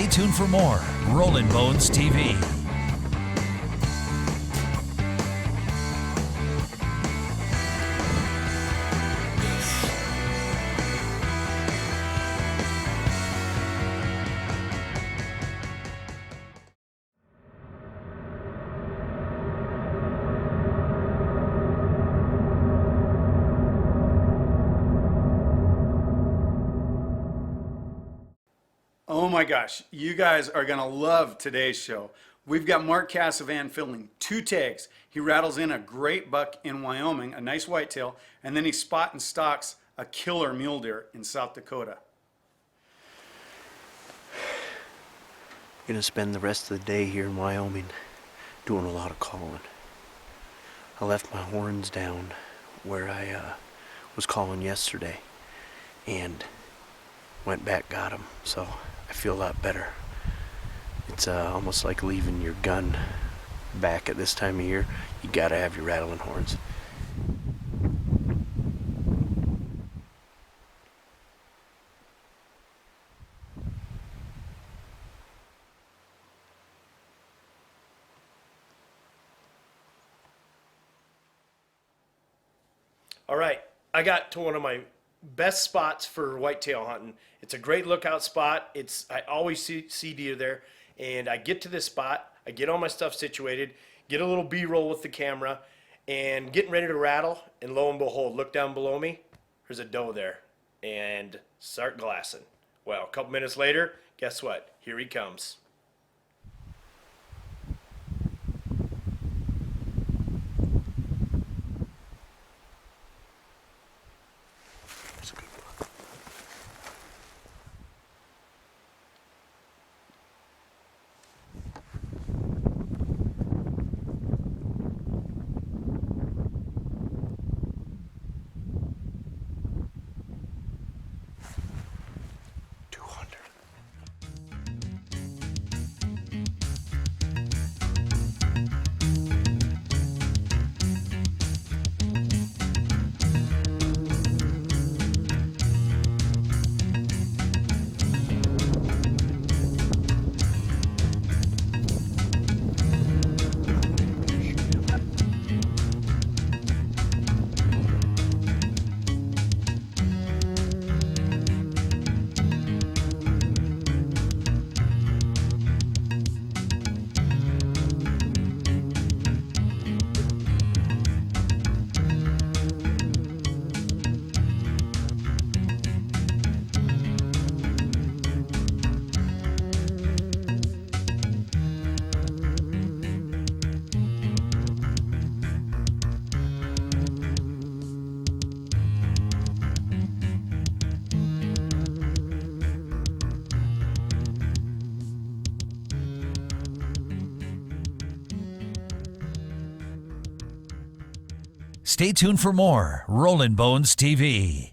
Stay tuned for more Rollin' Bones TV. Oh my gosh, you guys are gonna love today's show. We've got Marc Casavan filming 2 tags. He rattles in a great buck in Wyoming, a nice whitetail, and then he spot and stalks a killer mule deer in South Dakota. Gonna spend the rest of the day here in Wyoming doing a lot of calling. I left my horns down where I was calling yesterday and went back, got them, so I feel a lot better. It's almost like leaving your gun back at this time of year. You gotta have your rattling horns. All right, I got to one of my best spots for whitetail hunting. It's a great lookout spot. I always see deer there, and I get to this spot, I get all my stuff situated, get a little B-roll with the camera, and getting ready to rattle, and lo and behold, look down below me, there's a doe there, and start glassing. Well, a couple minutes later, guess what? Here he comes. Stay tuned for more Rollin' Bones TV.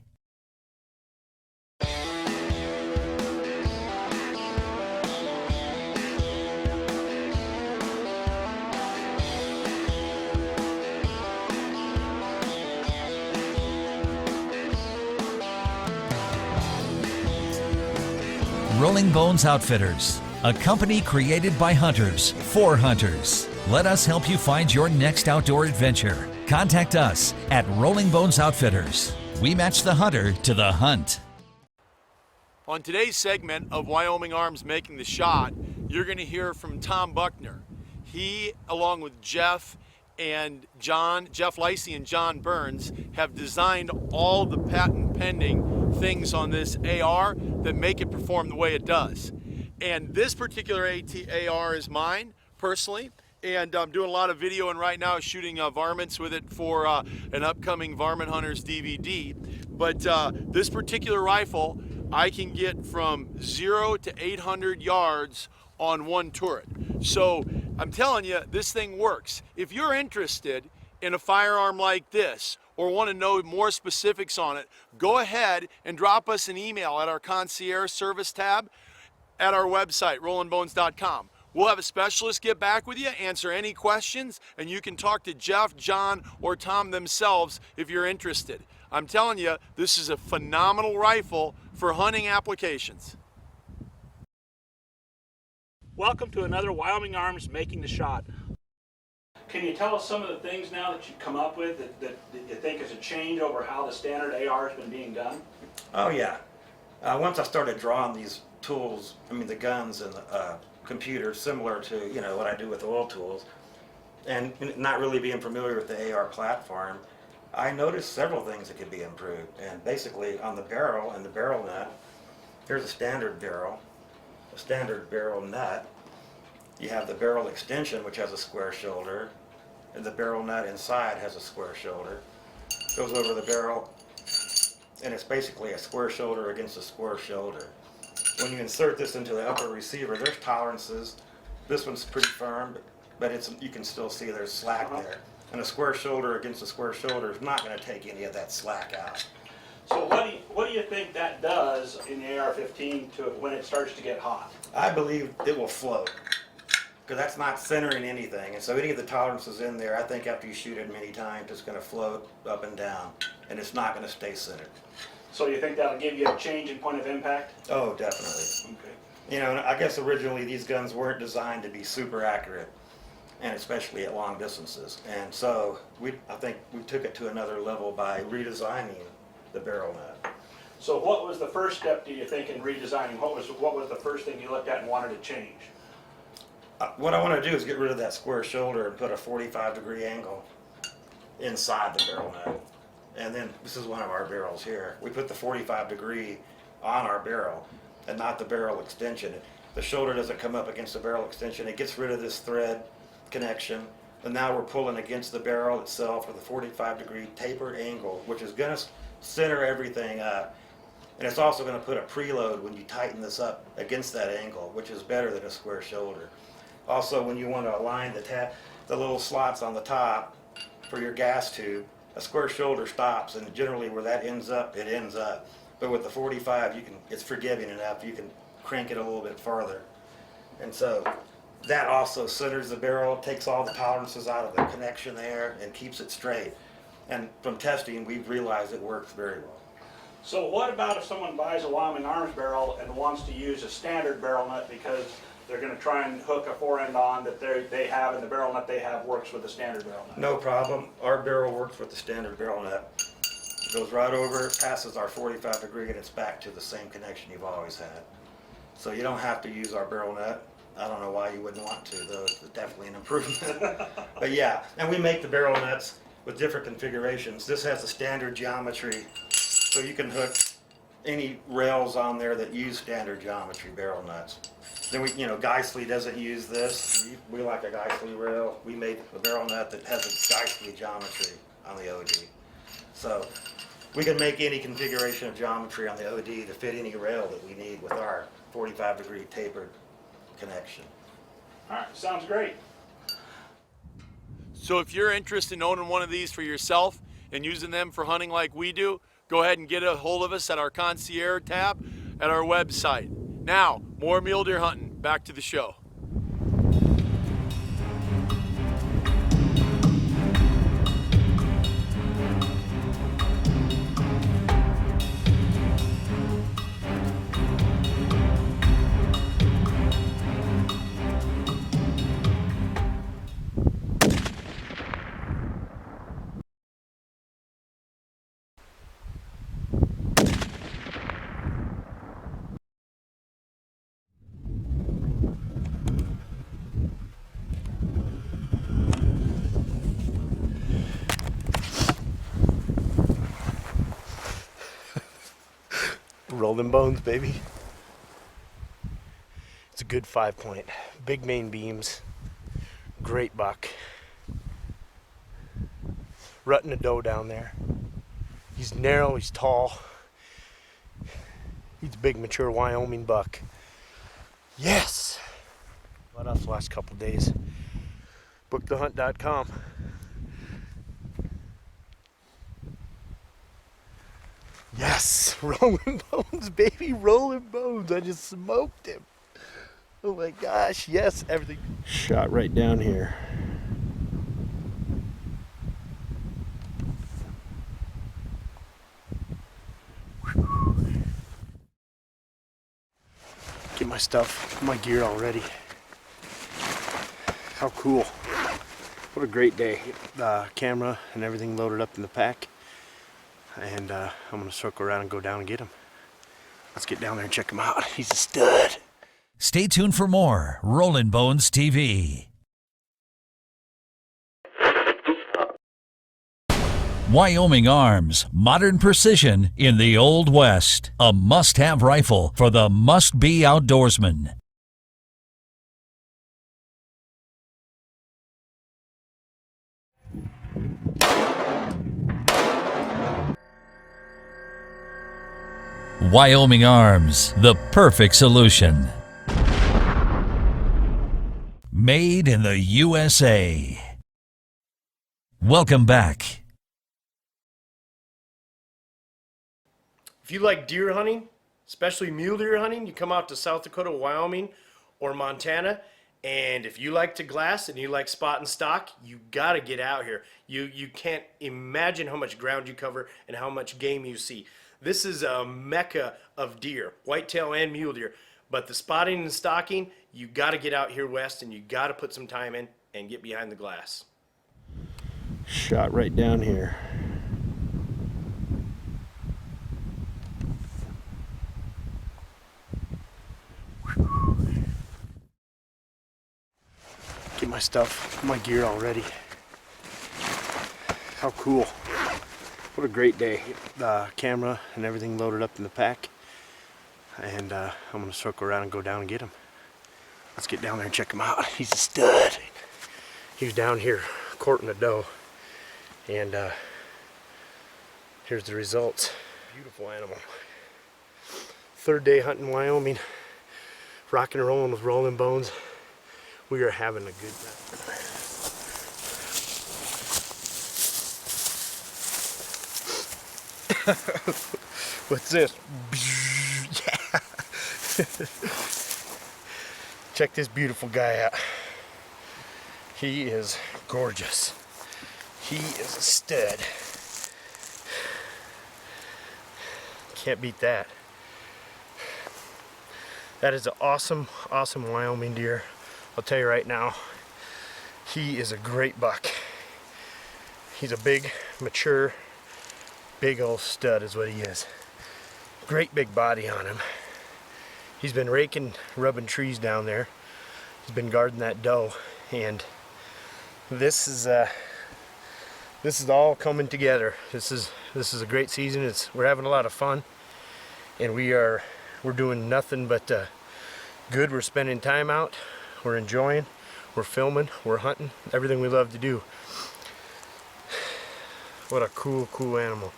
Rolling Bones Outfitters, a company created by hunters for hunters. Let us help you find your next outdoor adventure. Contact us at Rolling Bones Outfitters. We match the hunter to the hunt. On today's segment of Wyoming Arms Making the Shot, you're going to hear from Tom Buckner. He, along with Jeff Lacey and John Burns, have designed all the patent pending things on this AR that make it perform the way it does. And this particular AR is mine, personally. And I'm doing a lot of videoing right now, shooting varmints with it for an upcoming Varmint Hunters DVD. But this particular rifle, I can get from 0 to 800 yards on one turret. So I'm telling you, this thing works. If you're interested in a firearm like this or want to know more specifics on it, go ahead and drop us an email at our concierge service tab at our website, RollnBones.com. We'll have a specialist get back with you, answer any questions, and you can talk to Jeff, John, or Tom themselves if you're interested. I'm telling you, this is a phenomenal rifle for hunting applications. Welcome to another Wyoming Arms Making the Shot. Can you tell us some of the things now that you've come up with that you think is a change over how the standard AR has been being done? Oh yeah. Once I started drawing these tools, I mean the guns and the computer, similar to what I do with oil tools, and not really being familiar with the AR platform, I noticed several things that could be improved. And basically on the barrel and the barrel nut, here's a standard barrel nut. You have the barrel extension, which has a square shoulder, and the barrel nut inside has a square shoulder. Goes over the barrel, and it's basically a square shoulder against a square shoulder. When you insert this into the upper receiver, there's tolerances. This one's pretty firm, but you can still see there's slack there. And a square shoulder against a square shoulder is not going to take any of that slack out. So what do you think that does in the AR-15 to when it starts to get hot? I believe it will float, because that's not centering anything. And so any of the tolerances in there, I think after you shoot it many times, it's going to float up and down, and it's not going to stay centered. So you think that'll give you a change in point of impact? Oh, definitely. Okay. And I guess originally these guns weren't designed to be super accurate, and especially at long distances. And so I think we took it to another level by redesigning the barrel nut. So what was the first step, do you think, in redesigning? What was the first thing you looked at and wanted to change? What I want to do is get rid of that square shoulder and put a 45-degree angle inside the barrel nut. And then this is one of our barrels here. We put the 45-degree on our barrel and not the barrel extension. The shoulder doesn't come up against the barrel extension. It gets rid of this thread connection. And now we're pulling against the barrel itself with a 45-degree tapered angle, which is going to center everything up. And it's also going to put a preload when you tighten this up against that angle, which is better than a square shoulder. Also, when you want to align the little slots on the top for your gas tube, a square shoulder stops, and generally where that ends up, it ends up. But with the 45, it's forgiving enough, you can crank it a little bit farther. And so that also centers the barrel, takes all the tolerances out of the connection there, and keeps it straight. And from testing, we've realized it works very well. So what about if someone buys a Wyoming Arms barrel and wants to use a standard barrel nut because they're going to try and hook a forend on that they have, and the barrel nut they have works with the standard barrel nut? No problem. Our barrel works with the standard barrel nut. It goes right over, passes our 45-degree, and it's back to the same connection you've always had. So you don't have to use our barrel nut. I don't know why you wouldn't want to, though. It's definitely an improvement. But yeah, and we make the barrel nuts with different configurations. This has a standard geometry, so you can hook any rails on there that use standard geometry barrel nuts. Then Geissele doesn't use this. We like a Geissele rail. We made a barrel nut that has a Geissele geometry on the OD. So we can make any configuration of geometry on the OD to fit any rail that we need with our 45-degree tapered connection. All right, sounds great. So if you're interested in owning one of these for yourself and using them for hunting like we do, go ahead and get a hold of us at our concierge tab at our website. Now, more mule deer hunting. Back to the show. Rolling bones, baby. It's a good 5-point. Big main beams. Great buck. Rutting a doe down there. He's narrow, he's tall. He's a big, mature Wyoming buck. Yes! Let us last couple days. Bookthehunt.com. Yes, rolling bones, baby, rolling bones. I just smoked him. Oh my gosh, yes, everything. Shot right down here. Get my stuff, my gear all ready. How cool. What a great day. The camera and everything loaded up in the pack. And I'm going to circle around and go down and get him. Let's get down there and check him out. He's a stud. Stay tuned for more Rollin' Bones TV. Wyoming Arms, modern precision in the Old West. A must-have rifle for the must-be outdoorsman. Wyoming Arms, the perfect solution. Made in the USA. Welcome back. If you like deer hunting, especially mule deer hunting, you come out to South Dakota, Wyoming, or Montana, and if you like to glass and you like spot and stock, you gotta get out here. You can't imagine how much ground you cover and how much game you see. This is a mecca of deer, whitetail and mule deer. But the spotting and stocking, you gotta get out here west and you gotta put some time in and get behind the glass. Shot right down here. Get my stuff, my gear all ready. How cool. What a great day. The camera and everything loaded up in the pack. And I'm going to circle around and go down and get him. Let's get down there and check him out. He's a stud. He was down here courting a doe. And here's the results. Beautiful animal. Third day hunting Wyoming. Rocking and rolling with Rollin' Bones. We are having a good time. What's this? Yeah. Check this beautiful guy out. He is gorgeous. He is a stud. Can't beat that. That is an awesome, awesome Wyoming deer. I'll tell you right now, he is a great buck. He's a big, mature, big old stud is what he is. Great big body on him. He's been raking, rubbing trees down there. He's been guarding that doe, and this is all coming together. This is a great season. We're having a lot of fun, and we're doing nothing but good. We're spending time out. We're enjoying. We're filming. We're hunting. Everything we love to do. What a cool, cool animal.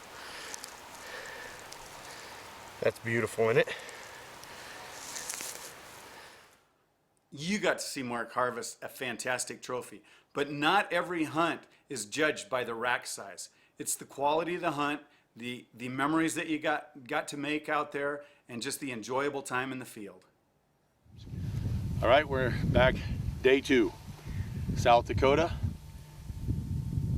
That's beautiful, isn't it? You got to see Marc harvest a fantastic trophy, but not every hunt is judged by the rack size. It's the quality of the hunt, the memories that you got to make out there, and just the enjoyable time in the field. All right, we're back day 2. South Dakota.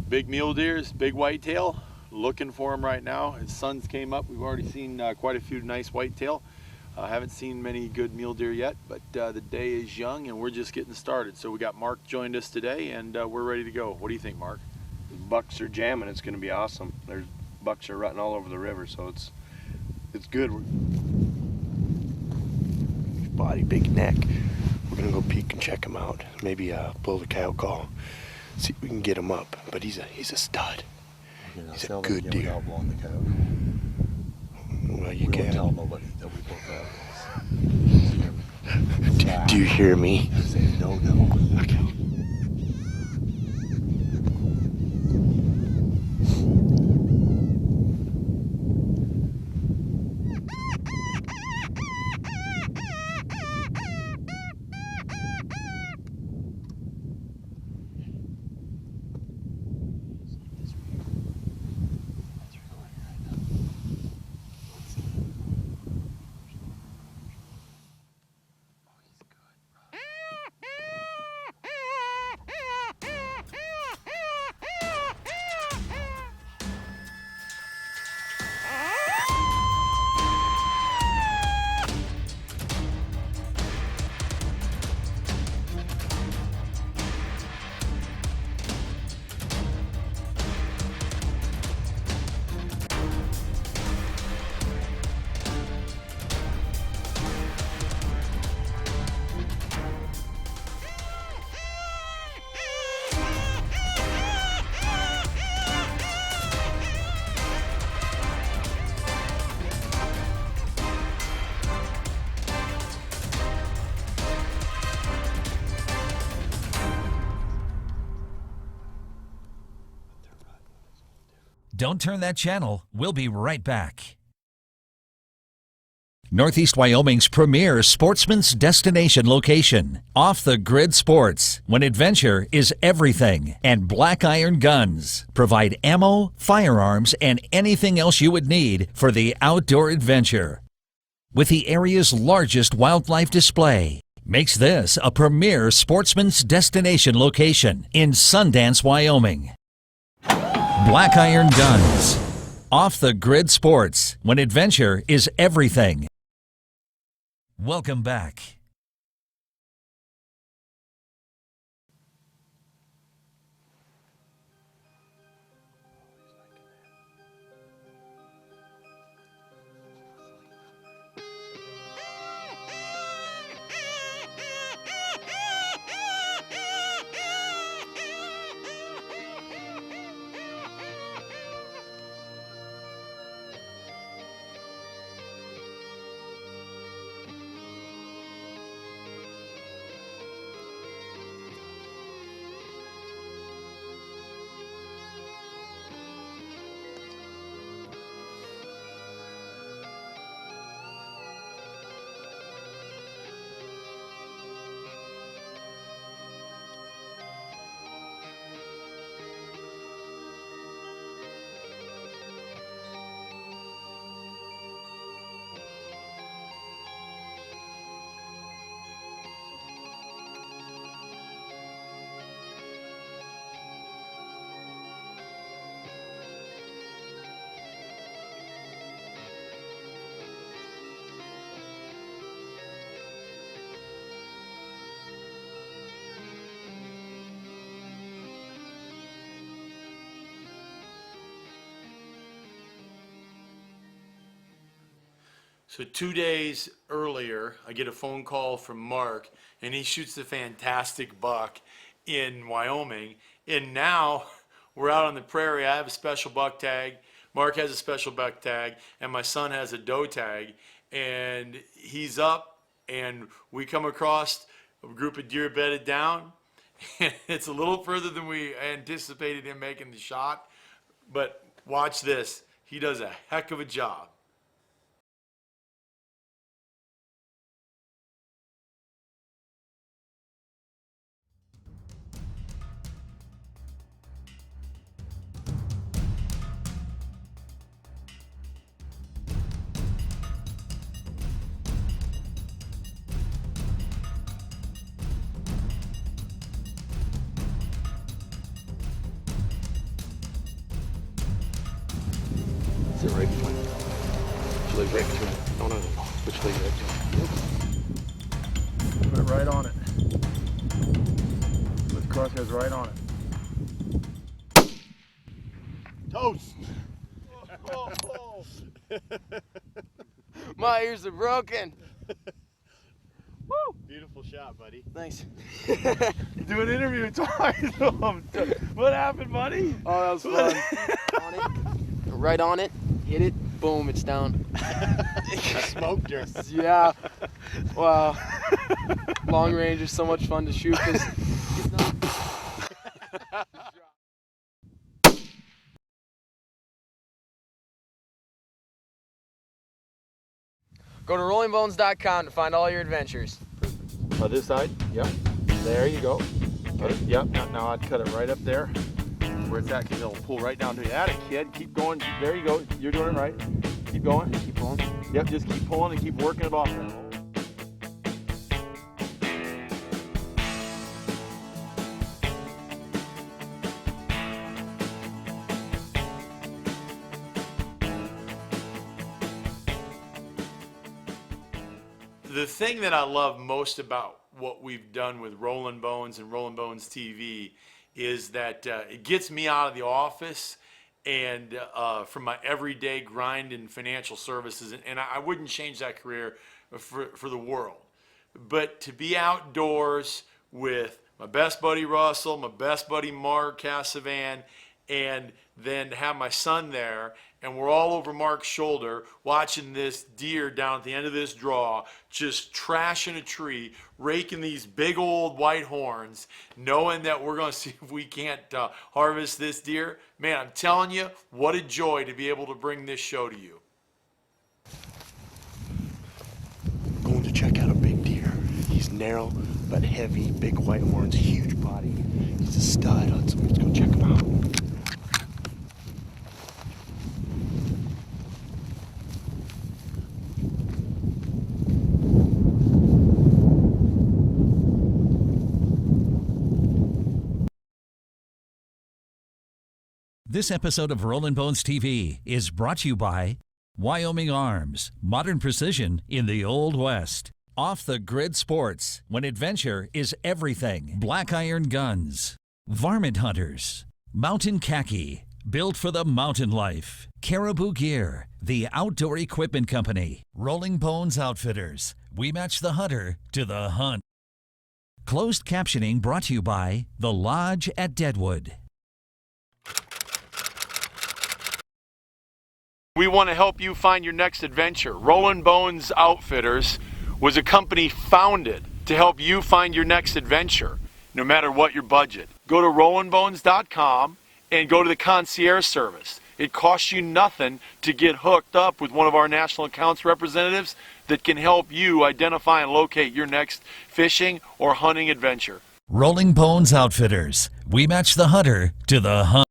Big mule deers, big whitetail. Looking for them right now. As suns came up, we've already seen quite a few nice whitetail. Haven't seen many good mule deer yet, but the day is young and we're just getting started. So we got Marc joined us today, and we're ready to go. What do you think, Marc? The bucks are jamming. It's going to be awesome. There's bucks are rutting all over the river, so it's good. Body, big neck. We're gonna go peek and check him out. Maybe blow the coyote call. See if we can get him up. But he's a stud. He's a good deer. Well, you can't tell nobody that we broke out. Do you hear me? I said no. Okay. Don't turn that channel. We'll be right back. Northeast Wyoming's premier sportsman's destination location. Off the Grid Sports, when adventure is everything, and Black Iron Guns provide ammo, firearms, and anything else you would need for the outdoor adventure. With the area's largest wildlife display, makes this a premier sportsman's destination location in Sundance, Wyoming. Black Iron Guns. Off the Grid Sports, when adventure is everything. Welcome back. So 2 days earlier, I get a phone call from Mark, and he shoots a fantastic buck in Wyoming. And now we're out on the prairie. I have a special buck tag. Mark has a special buck tag, and my son has a doe tag. And he's up, and we come across a group of deer bedded down. It's a little further than we anticipated him making the shot. But watch this. He does a heck of a job. Sit right between. Which leg right between? No. Which leg right between? Put it right on it. Put the crosshairs right on it. Toast. My ears are broken. Woo! Beautiful shot, buddy. Thanks. Do an interview talking to him. What happened, buddy? Oh, that was fun. On it. Right on it. Hit it. Boom, it's down. I smoked her. Yeah. Wow. Long range is so much fun to shoot because go to RollnBones.com to find all your adventures. This side. Yep. There you go. Okay. Yep. Now I'd cut it right up there. Where it's at, because it'll pull right down to you. At it, kid. Keep going. There you go. You're doing it right. Keep going. Keep pulling. Yep. Just keep pulling and keep working it off there. The thing that I love most about what we've done with Rollin' Bones and Rollin' Bones TV is that it gets me out of the office and from my everyday grind in financial services, and I wouldn't change that career for the world. But to be outdoors with my best buddy Russell, my best buddy Marc Casavan, and then have my son there, and we're all over Mark's shoulder watching this deer down at the end of this draw just trashing a tree, raking these big old white horns, knowing that we're going to see if we can't harvest this deer. Man, I'm telling you, what a joy to be able to bring this show to you. Going to check out a big deer. He's narrow but heavy, big white horns, huge body. He's a stud. Let's go check him out. This episode of Rollin' Bones TV is brought to you by Wyoming Arms, modern precision in the Old West. Off the Grid Sports, when adventure is everything. Black Iron Guns. Varmint Hunters. Mountain Khaki, built for the mountain life. Caribou Gear, the outdoor equipment company. Rolling Bones Outfitters, we match the hunter to the hunt. Closed captioning brought to you by The Lodge at Deadwood. We want to help you find your next adventure. Rollin' Bones Outfitters was a company founded to help you find your next adventure, no matter what your budget. Go to RollnBones.com and go to the concierge service. It costs you nothing to get hooked up with one of our national accounts representatives that can help you identify and locate your next fishing or hunting adventure. Rolling Bones Outfitters, we match the hunter to the hunt.